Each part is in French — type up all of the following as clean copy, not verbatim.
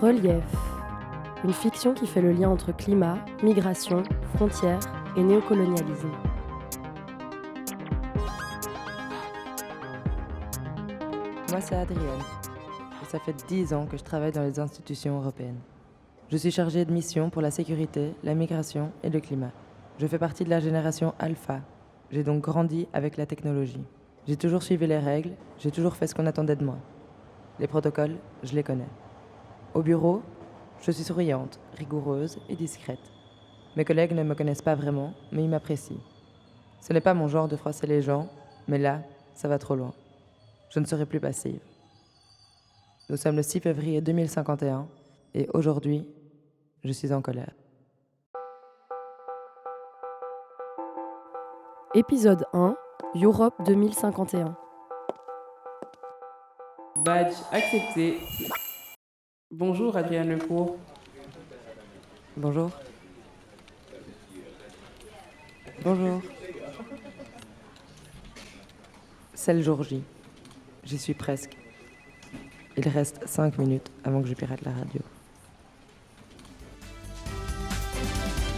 Relief, une fiction qui fait le lien entre climat, migration, frontières et néocolonialisme. Moi, c'est Adrienne, et ça fait 10 ans que je travaille dans les institutions européennes. Je suis chargée de mission pour la sécurité, la migration et le climat. Je fais partie de la génération Alpha. J'ai donc grandi avec la technologie. J'ai toujours suivi les règles, j'ai toujours fait ce qu'on attendait de moi. Les protocoles, je les connais. Au bureau, je suis souriante, rigoureuse et discrète. Mes collègues ne me connaissent pas vraiment, mais ils m'apprécient. Ce n'est pas mon genre de froisser les gens, mais là, ça va trop loin. Je ne serai plus passive. Nous sommes le 6 février 2051 et aujourd'hui, je suis en colère. Épisode 1, Europe 2051. Badge accepté. Bonjour Adrienne Lecourt. Bonjour. Bonjour. C'est le jour J. J'y suis presque. Il reste 5 minutes avant que je pirate la radio.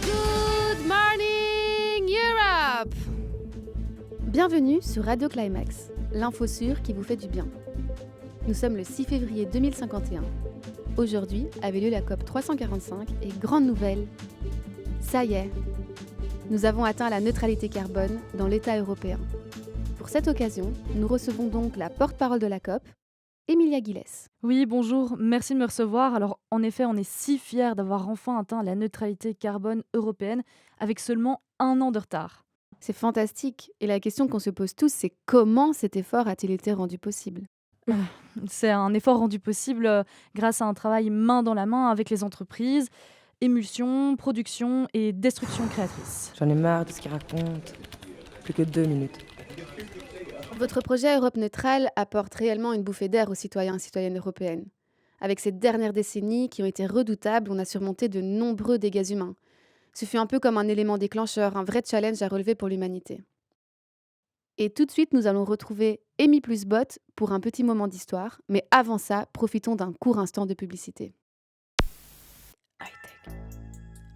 Good morning Europe! Bienvenue sur Radio Climax, l'info sûre qui vous fait du bien. Nous sommes le 6 février 2051. Aujourd'hui avait lieu la COP 345 et grande nouvelle, ça y est, nous avons atteint la neutralité carbone dans l'État européen. Pour cette occasion, nous recevons donc la porte-parole de la COP, Emilia Gilles. Oui, bonjour, merci de me recevoir. Alors, en effet, on est si fiers d'avoir enfin atteint la neutralité carbone européenne avec seulement 1 an de retard. C'est fantastique, et la question qu'on se pose tous, c'est comment cet effort a-t-il été rendu possible ? C'est un effort rendu possible grâce à un travail main dans la main avec les entreprises, émulsion, production et destruction créatrice. J'en ai marre de ce qu'ils racontent. Plus que 2 minutes. Votre projet Europe Neutrale apporte réellement une bouffée d'air aux citoyens et citoyennes européennes. Avec ces dernières décennies qui ont été redoutables, on a surmonté de nombreux dégâts humains. Ce fut un peu comme un élément déclencheur, un vrai challenge à relever pour l'humanité. Et tout de suite, nous allons retrouver Amy plus Bot pour un petit moment d'histoire. Mais avant ça, profitons d'un court instant de publicité. Hightech.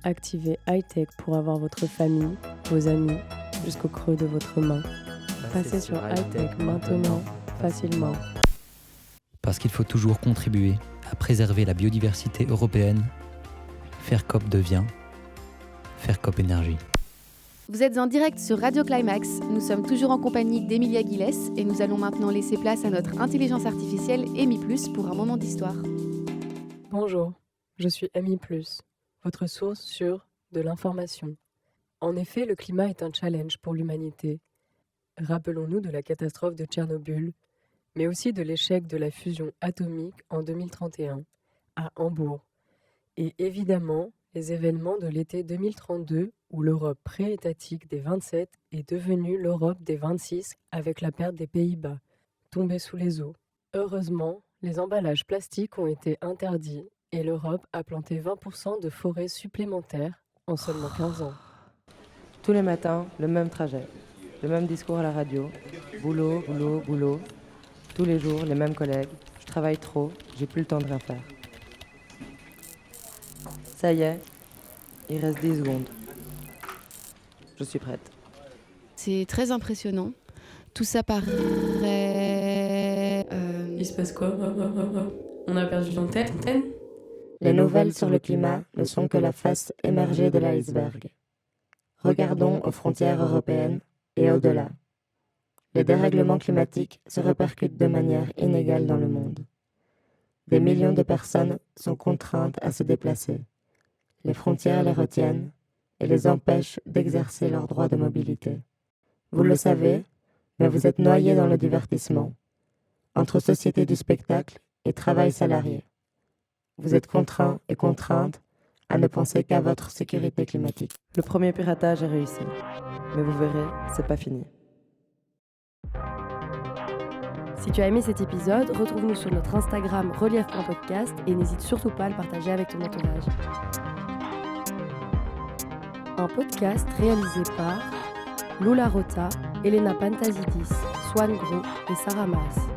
Activez Hightech pour avoir votre famille, vos amis, jusqu'au creux de votre main. Passez sur Hightech maintenant, facilement. Parce qu'il faut toujours contribuer à préserver la biodiversité européenne, Faircop devient Faircop Énergie. Vous êtes en direct sur Radio Climax. Nous sommes toujours en compagnie d'Emilia Gilles et nous allons maintenant laisser place à notre intelligence artificielle Amy Plus pour un moment d'histoire. Bonjour, je suis Amy Plus, votre source sur de l'information. En effet, le climat est un challenge pour l'humanité. Rappelons-nous de la catastrophe de Tchernobyl, mais aussi de l'échec de la fusion atomique en 2031 à Hambourg. Et évidemment, les événements de l'été 2032 où l'Europe pré-étatique des 27 est devenue l'Europe des 26 avec la perte des Pays-Bas, tombée sous les eaux. Heureusement, les emballages plastiques ont été interdits et l'Europe a planté 20% de forêts supplémentaires en seulement 15 ans. Tous les matins, le même trajet. Le même discours à la radio. Boulot, boulot, boulot. Tous les jours, les mêmes collègues. Je travaille trop, j'ai plus le temps de rien faire. Ça y est, il reste 10 secondes. Je suis prête. C'est très impressionnant. Tout ça paraît... Il se passe quoi? On a perdu l'antenne? Les nouvelles sur le climat ne sont que la face émergée de l'iceberg. Regardons aux frontières européennes et au-delà. Les dérèglements climatiques se répercutent de manière inégale dans le monde. Des millions de personnes sont contraintes à se déplacer. Les frontières les retiennent et les empêchent d'exercer leur droit de mobilité. Vous le savez, mais vous êtes noyés dans le divertissement, entre société du spectacle et travail salarié. Vous êtes contraints et contraintes à ne penser qu'à votre sécurité climatique. Le premier piratage est réussi, mais vous verrez, c'est pas fini. Si tu as aimé cet épisode, retrouve-nous sur notre Instagram relief.podcast et n'hésite surtout pas à le partager avec ton entourage. Un podcast réalisé par Lula Rota, Elena Pantazidis, Swan Gros et Sarah Maas.